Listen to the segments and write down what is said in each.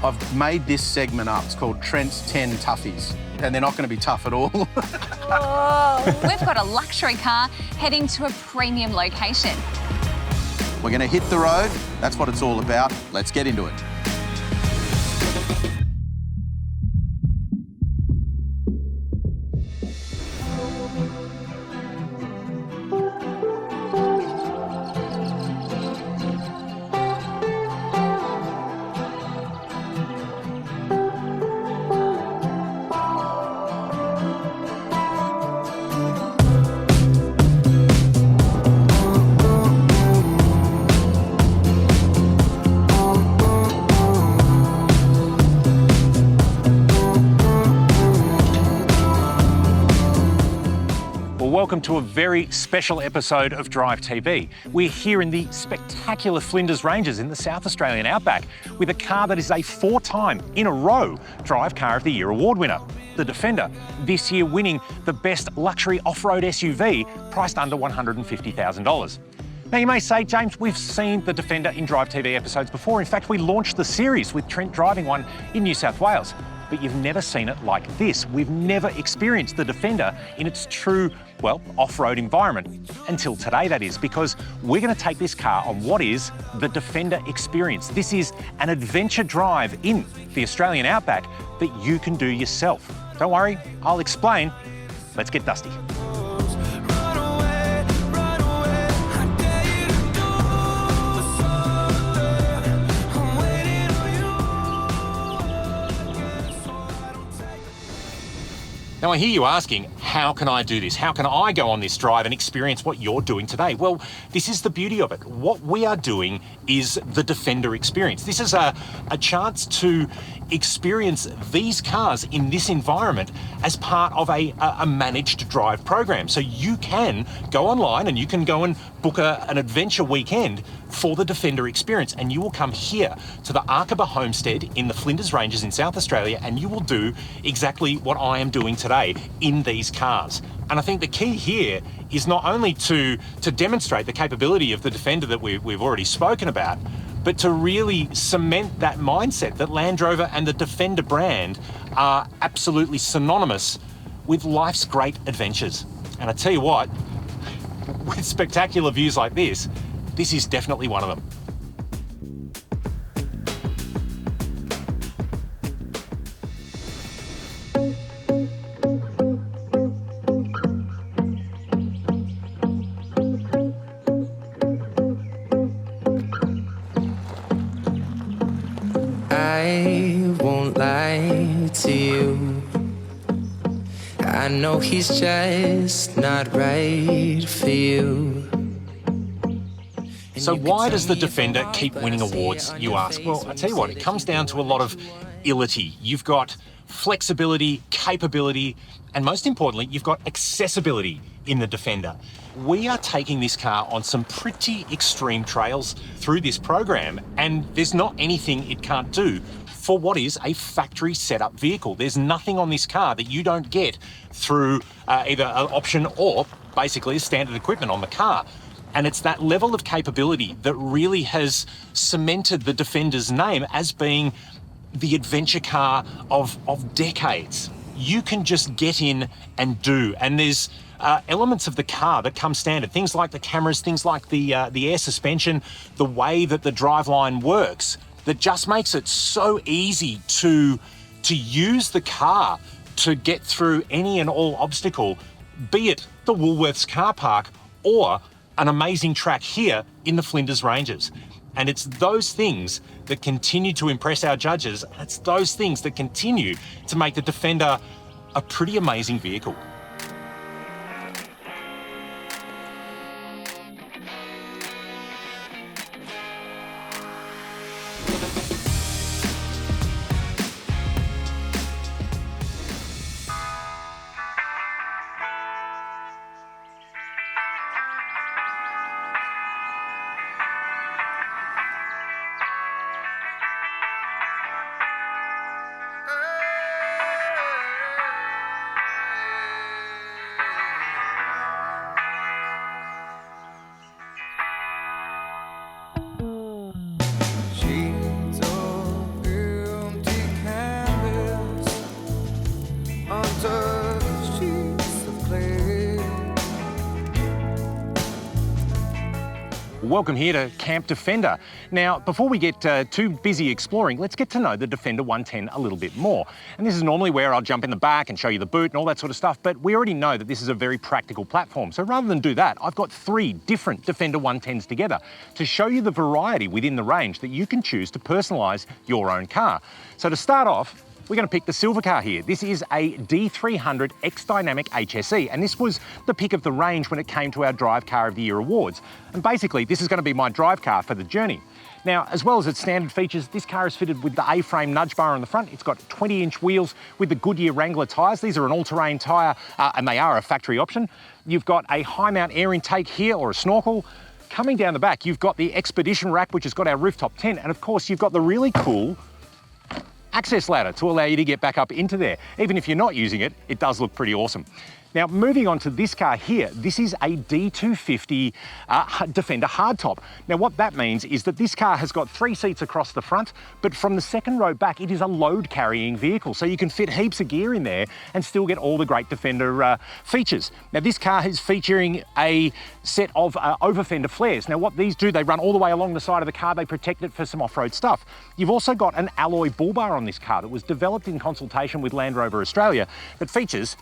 I've made this segment up. It's called Trent's 10 Toughies, and they're not going to be tough at all. Whoa. We've got a luxury car heading to a premium location. We're going to hit the road. That's what it's all about. Let's get into it. Welcome to a very special episode of Drive TV. We're here in the spectacular Flinders Ranges in the South Australian outback with a car that is a 4-time in a row Drive Car of the Year award winner, the Defender, this year winning the best luxury off-road SUV priced under $150,000. Now you may say, James, we've seen the Defender in Drive TV episodes before. In fact, we launched the series with Trent driving one in New South Wales. But you've never seen it like this. We've never experienced the Defender in its true, well, off-road environment. Until today, that is, because we're going to take this car on what is the Defender experience. This is an adventure drive in the Australian outback that you can do yourself. Don't worry, I'll explain. Let's get dusty. Now, I hear you asking, how can I do this? How can I go on this drive and experience what you're doing today? Well, this is the beauty of it. What we are doing is the Defender experience. This is a chance to experience these cars in this environment as part of a managed drive program. So you can go online and you can go and book an adventure weekend for the Defender experience, and you will come here to the Arkaba Homestead in the Flinders Ranges in South Australia, and you will do exactly what I am doing today in these cars. And I think the key here is not only to demonstrate the capability of the Defender that we've already spoken about, but to really cement that mindset that Land Rover and the Defender brand are absolutely synonymous with life's great adventures. And I tell you what, with spectacular views like this is definitely one of them. I won't lie to you. I know he's just not right for you. So why does the Defender keep winning awards, you ask? Well, I tell you what, it comes down to a lot of ility. You've got flexibility, capability, and most importantly, you've got accessibility in the Defender. We are taking this car on some pretty extreme trails through this program, and there's not anything it can't do for what is a factory setup vehicle. There's nothing on this car that you don't get through either an option or basically standard equipment on the car. And it's that level of capability that really has cemented the Defender's name as being the adventure car of decades. You can just get in and do. And there's elements of the car that come standard. Things like the cameras, things like the air suspension, the way that the driveline works, that just makes it so easy to use the car to get through any and all obstacle, be it the Woolworths car park or an amazing track here in the Flinders Ranges. And it's those things that continue to impress our judges. It's those things that continue to make the Defender a pretty amazing vehicle. Welcome here to Camp Defender. Now, before we get too busy exploring, let's get to know the Defender 110 a little bit more. And this is normally where I'll jump in the back and show you the boot and all that sort of stuff, but we already know that this is a very practical platform. So rather than do that, I've got 3 different Defender 110s together to show you the variety within the range that you can choose to personalise your own car. So to start off, we're going to pick the silver car here. This is a D300 X-Dynamic HSE, and this was the pick of the range when it came to our Drive Car of the Year awards. And basically, this is going to be my drive car for the journey. Now, as well as its standard features, this car is fitted with the A-frame nudge bar on the front. It's got 20-inch wheels with the Goodyear Wrangler tyres. These are an all-terrain tyre, and they are a factory option. You've got a high-mount air intake here, or a snorkel. Coming down the back, you've got the Expedition rack, which has got our rooftop tent, and of course, you've got the really cool access ladder to allow you to get back up into there. Even if you're not using it, it does look pretty awesome. Now, moving on to this car here, this is a D250 Defender hardtop. Now, what that means is that this car has got 3 seats across the front, but from the second row back, it is a load-carrying vehicle, so you can fit heaps of gear in there and still get all the great Defender features. Now, this car is featuring a set of over-fender flares. Now, what these do, they run all the way along the side of the car, they protect it for some off-road stuff. You've also got an alloy bull bar on this car that was developed in consultation with Land Rover Australia that features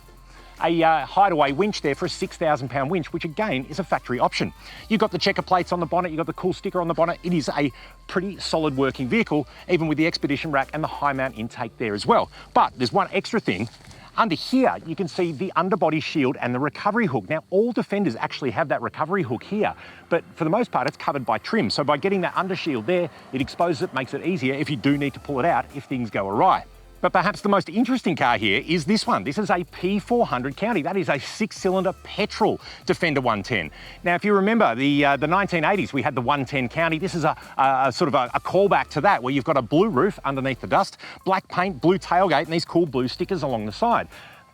a hideaway winch there for a 6,000 pound winch, which again is a factory option. You've got the checker plates on the bonnet, you've got the cool sticker on the bonnet. It is a pretty solid working vehicle, even with the Expedition rack and the high mount intake there as well. But there's one extra thing. Under here, you can see the underbody shield and the recovery hook. Now, all Defenders actually have that recovery hook here, but for the most part, it's covered by trim. So by getting that undershield there, it exposes it, makes it easier if you do need to pull it out if things go awry. But perhaps the most interesting car here is this one. This is a P400 County. That is a 6-cylinder petrol Defender 110. Now, if you remember the 1980s, we had the 110 County. This is a sort of a callback to that, where you've got a blue roof underneath the dust, black paint, blue tailgate, and these cool blue stickers along the side.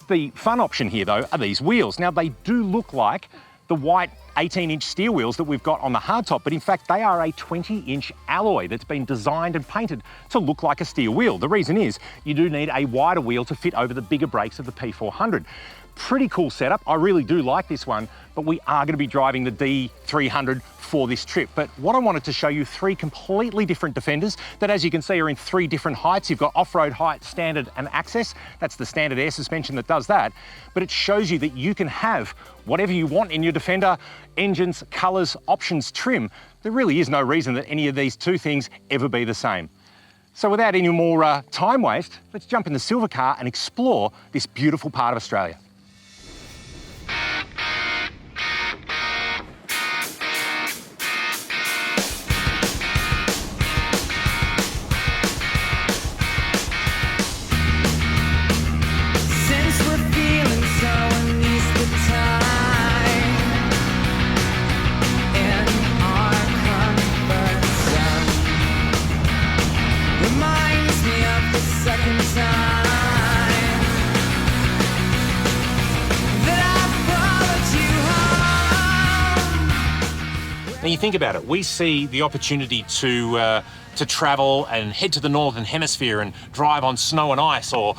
The fun option here, though, are these wheels. Now, they do look like the white 18-inch steel wheels that we've got on the hardtop, but in fact they are a 20-inch alloy that's been designed and painted to look like a steel wheel. The reason is you do need a wider wheel to fit over the bigger brakes of the P400. Pretty cool setup. I really do like this one, but we are going to be driving the D300 for this trip. But what I wanted to show you 3 completely different Defenders that, as you can see, are in 3 different heights. You've got off-road height, standard and access. That's the standard air suspension that does that. But it shows you that you can have whatever you want in your Defender: engines, colours, options, trim. There really is no reason that any of these 2 things ever be the same. So without any more time waste, let's jump in the silver car and explore this beautiful part of Australia. Now, you think about it, we see the opportunity to travel and head to the Northern Hemisphere and drive on snow and ice, or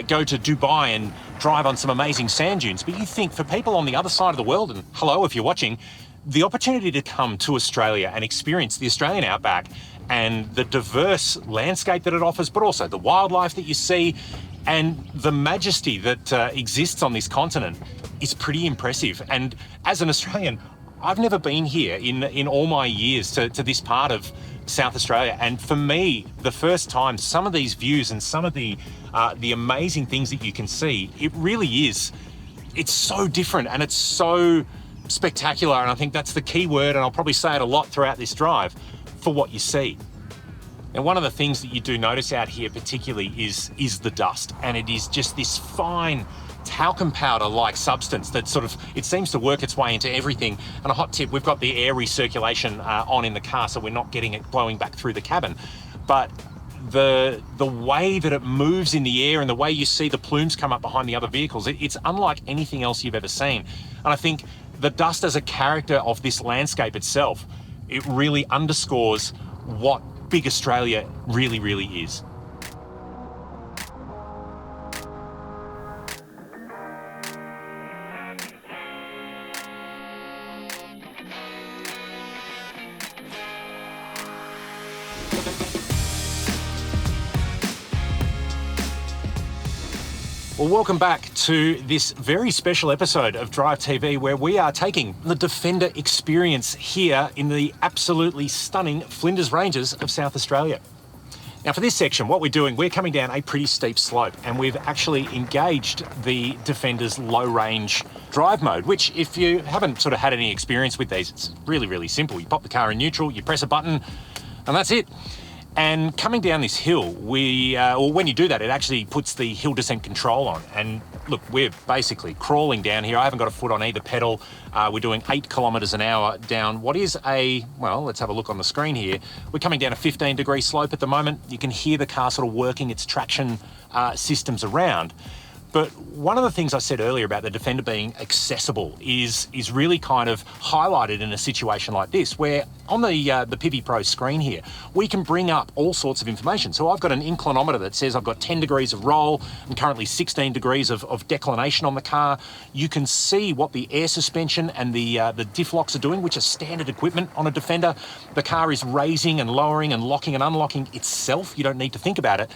go to Dubai and drive on some amazing sand dunes. But you think for people on the other side of the world, and hello if you're watching, the opportunity to come to Australia and experience the Australian outback and the diverse landscape that it offers, but also the wildlife that you see and the majesty that exists on this continent is pretty impressive. And as an Australian, I've never been here in all my years to this part of South Australia. And for me, the first time, some of these views and some of the amazing things that you can see, it really is, it's so different and it's so spectacular. And I think that's the key word, and I'll probably say it a lot throughout this drive, for what you see. And one of the things that you do notice out here particularly is the dust. And it is just this fine talcum powder-like substance that sort of, it seems to work its way into everything. And a hot tip, we've got the air recirculation on in the car, so we're not getting it blowing back through the cabin. But the way that it moves in the air and the way you see the plumes come up behind the other vehicles, it's unlike anything else you've ever seen. And I think the dust as a character of this landscape itself, it really underscores what big Australia really, really is. Well, welcome back to this very special episode of Drive TV, where we are taking the Defender experience here in the absolutely stunning Flinders Ranges of South Australia. Now, for this section, what we're doing, we're coming down a pretty steep slope, and we've actually engaged the Defender's low-range drive mode, which, if you haven't sort of had any experience with these, it's really, really simple. You pop the car in neutral, you press a button, and that's it. And coming down this hill, when you do that, it actually puts the hill descent control on. And look, we're basically crawling down here. I haven't got a foot on either pedal. We're doing 8 kilometres an hour down what is let's have a look on the screen here. We're coming down a 15-degree slope at the moment. You can hear the car sort of working its traction systems around. But one of the things I said earlier about the Defender being accessible is really kind of highlighted in a situation like this, where on the Pivi Pro screen here, we can bring up all sorts of information. So I've got an inclinometer that says I've got 10 degrees of roll and currently 16 degrees of declination on the car. You can see what the air suspension and the diff locks are doing, which are standard equipment on a Defender. The car is raising and lowering and locking and unlocking itself. You don't need to think about it.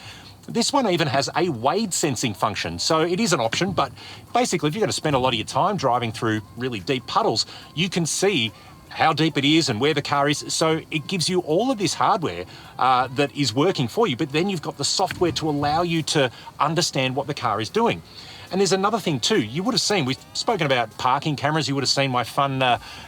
This one even has a wade sensing function, so it is an option, but basically if you're going to spend a lot of your time driving through really deep puddles, you can see how deep it is and where the car is. So it gives you all of this hardware that is working for you, but then you've got the software to allow you to understand what the car is doing. And there's another thing too. You would have seen, we've spoken about parking cameras, you would have seen my fun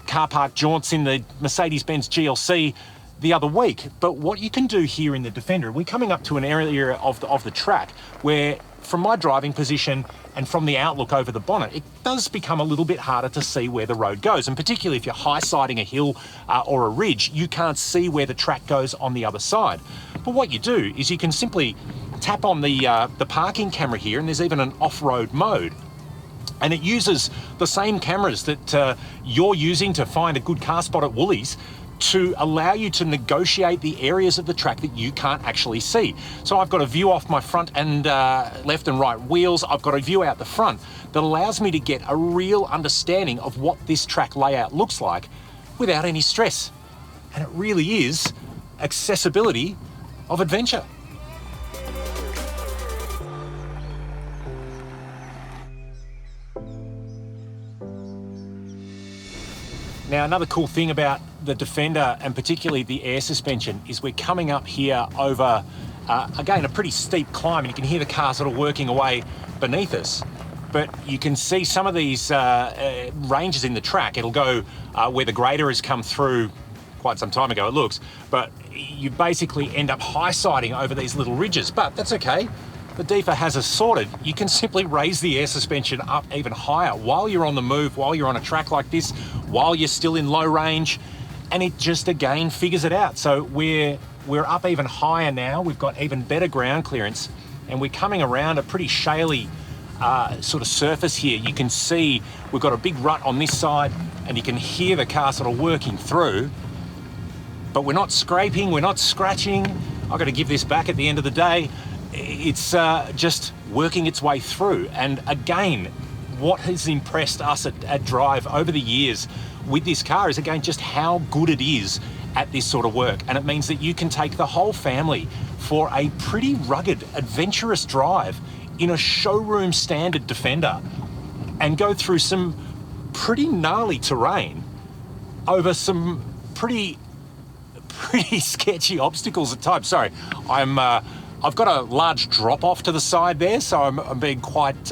car park jaunts in the Mercedes-Benz GLC the other week. But what you can do here in the Defender, we're coming up to an area of the track where, from my driving position and from the outlook over the bonnet, it does become a little bit harder to see where the road goes. And particularly if you're high-siding a hill or a ridge, you can't see where the track goes on the other side. But what you do is you can simply tap on the parking camera here, and there's even an off-road mode. And it uses the same cameras that you're using to find a good car spot at Woolies to allow you to negotiate the areas of the track that you can't actually see. So I've got a view off my front and left and right wheels. I've got a view out the front that allows me to get a real understanding of what this track layout looks like without any stress. And it really is accessibility of adventure. Now, another cool thing about the Defender, and particularly the air suspension, is we're coming up here over, again, a pretty steep climb, and you can hear the car sort of working away beneath us. But you can see some of these ranges in the track. It'll go where the grader has come through quite some time ago, it looks, but you basically end up high-siding over these little ridges. But that's okay. The DEFA has us sorted. You can simply raise the air suspension up even higher while you're on the move, while you're on a track like this, while you're still in low range, and it just again figures it out. So we're up even higher now. We've got even better ground clearance, and we're coming around a pretty shaly sort of surface here. You can see we've got a big rut on this side, and you can hear the car sort of working through, but we're not scraping, we're not scratching. I've got to give this back at the end of the day. It's just working its way through. And again, what has impressed us at Drive over the years with this car is, again, just how good it is at this sort of work. And it means that you can take the whole family for a pretty rugged, adventurous drive in a showroom standard Defender and go through some pretty gnarly terrain over some pretty sketchy obstacles at times. Sorry, I've got a large drop off to the side there, so I'm being quite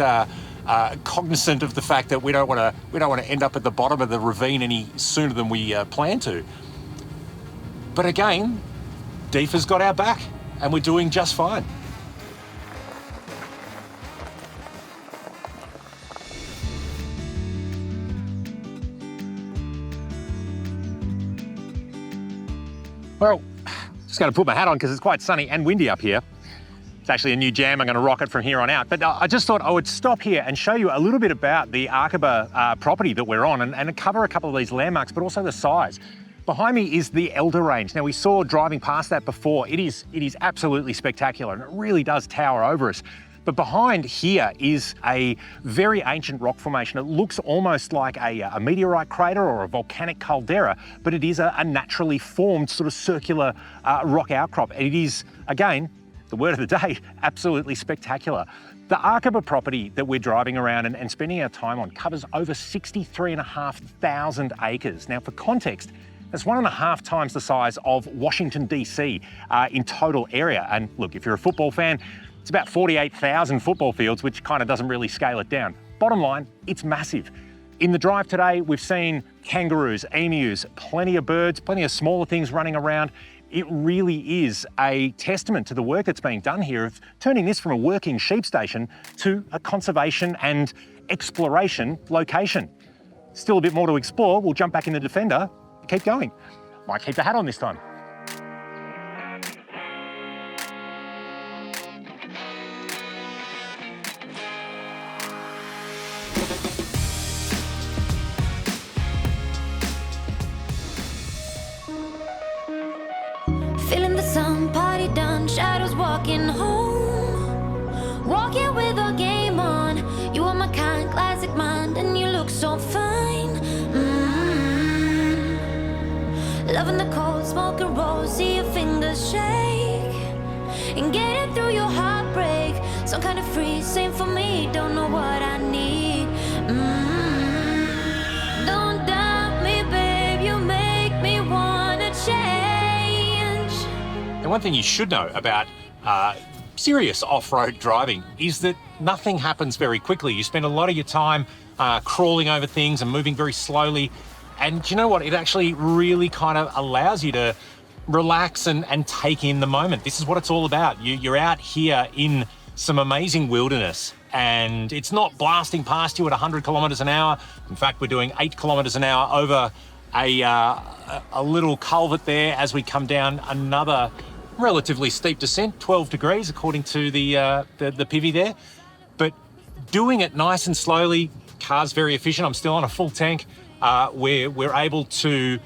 cognizant of the fact that we don't want to end up at the bottom of the ravine any sooner than we plan to. But again, DEFA's got our back, and we're doing just fine. Well, just going to put my hat on because it's quite sunny and windy up here. It's actually a new jam. I'm going to rock it from here on out. But I just thought I would stop here and show you a little bit about the Aqaba property that we're on and cover a couple of these landmarks, but also the size. Behind me is the Elder Range. Now, we saw driving past that before. It is absolutely spectacular, and it really does tower over us. But behind here is a very ancient rock formation. It looks almost like a meteorite crater or a volcanic caldera, but it is a naturally formed sort of circular rock outcrop. And it is, again, the word of the day, absolutely spectacular. The Arkaba property that we're driving around and spending our time on covers over 63,500 acres. Now, for context, that's 1.5 times the size of Washington, DC in total area. And look, if you're a football fan, it's about 48,000 football fields, which kind of doesn't really scale it down. Bottom line, it's massive. In the drive today, we've seen kangaroos, emus, plenty of birds, plenty of smaller things running around. It really is a testament to the work that's being done here of turning this from a working sheep station to a conservation and exploration location. Still a bit more to explore. We'll jump back in the Defender, keep going. Might keep the hat on this time. Feeling the sun, party done, shadows walking home. Walking with a game on. You are my kind, classic mind, and you look so fine. Loving the cold, smoking rolls, see your fingers shake. And getting through your heartbreak. Some kind of free, same for me, don't know what I need. Don't doubt me, babe, you make me wanna change. And one thing you should know about serious off-road driving is that nothing happens very quickly. You spend a lot of your time crawling over things and moving very slowly. And you know what? It actually really kind of allows you to relax and take in the moment. This is what it's all about. You're out here in some amazing wilderness, and it's not blasting past you at 100 kilometers an hour. In fact, we're doing 8 kilometers an hour over a little culvert there as we come down another relatively steep descent, 12 degrees according to the Pivy there. But doing it nice and slowly, car's very efficient. I'm still on a full tank. We're able to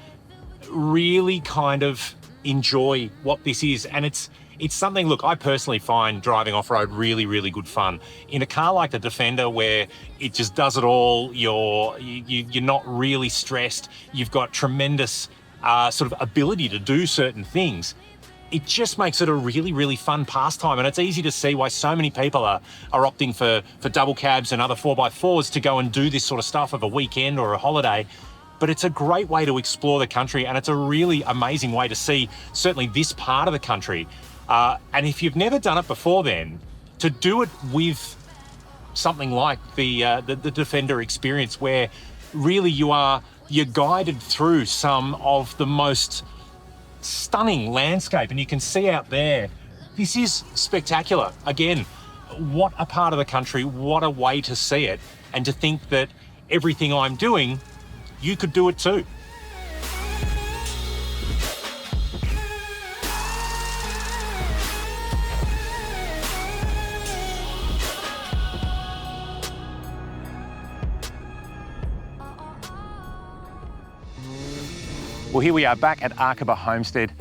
really kind of enjoy what this is. And it's something, look, I personally find driving off-road really, really good fun. In a car like the Defender, where it just does it all, you're not really stressed, you've got tremendous sort of ability to do certain things. It just makes it a really, really fun pastime. And it's easy to see why so many people are opting for double cabs and other 4x4s to go and do this sort of stuff of a weekend or a holiday. But it's a great way to explore the country, and it's a really amazing way to see certainly this part of the country. And if you've never done it before, then to do it with something like the Defender experience, where really you're guided through some of the most stunning landscape, and you can see out there, this is spectacular. Again, what a part of the country, what a way to see it, and to think that everything I'm doing, you could do it too. Well, here we are back at Arkaba Homestead.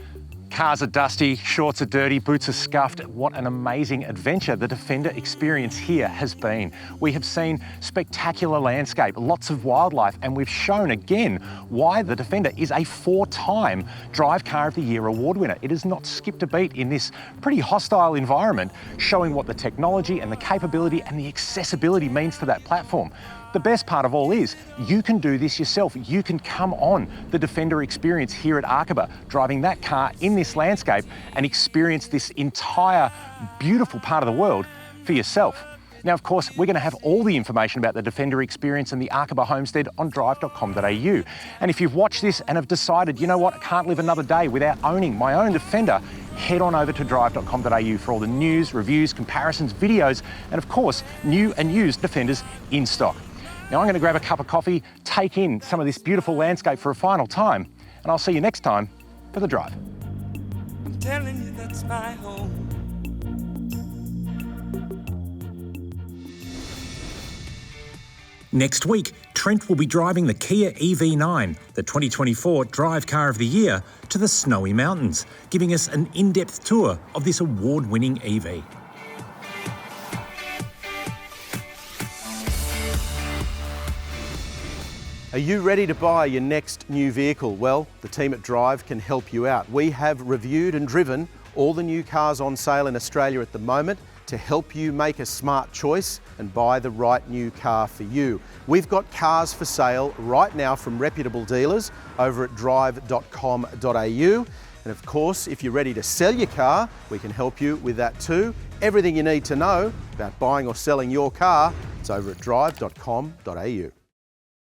Cars are dusty, shorts are dirty, boots are scuffed. What an amazing adventure the Defender experience here has been. We have seen spectacular landscape, lots of wildlife, and we've shown again why the Defender is a 4-time Drive Car of the Year award winner. It has not skipped a beat in this pretty hostile environment, showing what the technology and the capability and the accessibility means to that platform. The best part of all is you can do this yourself. You can come on the Defender experience here at Arkaba, driving that car in this landscape and experience this entire beautiful part of the world for yourself. Now, of course, we're going to have all the information about the Defender experience and the Arkaba Homestead on drive.com.au. And if you've watched this and have decided, you know what, I can't live another day without owning my own Defender, head on over to drive.com.au for all the news, reviews, comparisons, videos, and of course, new and used Defenders in stock. Now I'm going to grab a cup of coffee, take in some of this beautiful landscape for a final time, and I'll see you next time for The Drive. I'm telling you that's my home. Next week, Trent will be driving the Kia EV9, the 2024 Drive Car of the Year, to the Snowy Mountains, giving us an in-depth tour of this award-winning EV. Are you ready to buy your next new vehicle? Well, the team at Drive can help you out. We have reviewed and driven all the new cars on sale in Australia at the moment to help you make a smart choice and buy the right new car for you. We've got cars for sale right now from reputable dealers over at drive.com.au. And of course, if you're ready to sell your car, we can help you with that too. Everything you need to know about buying or selling your car, it's over at drive.com.au.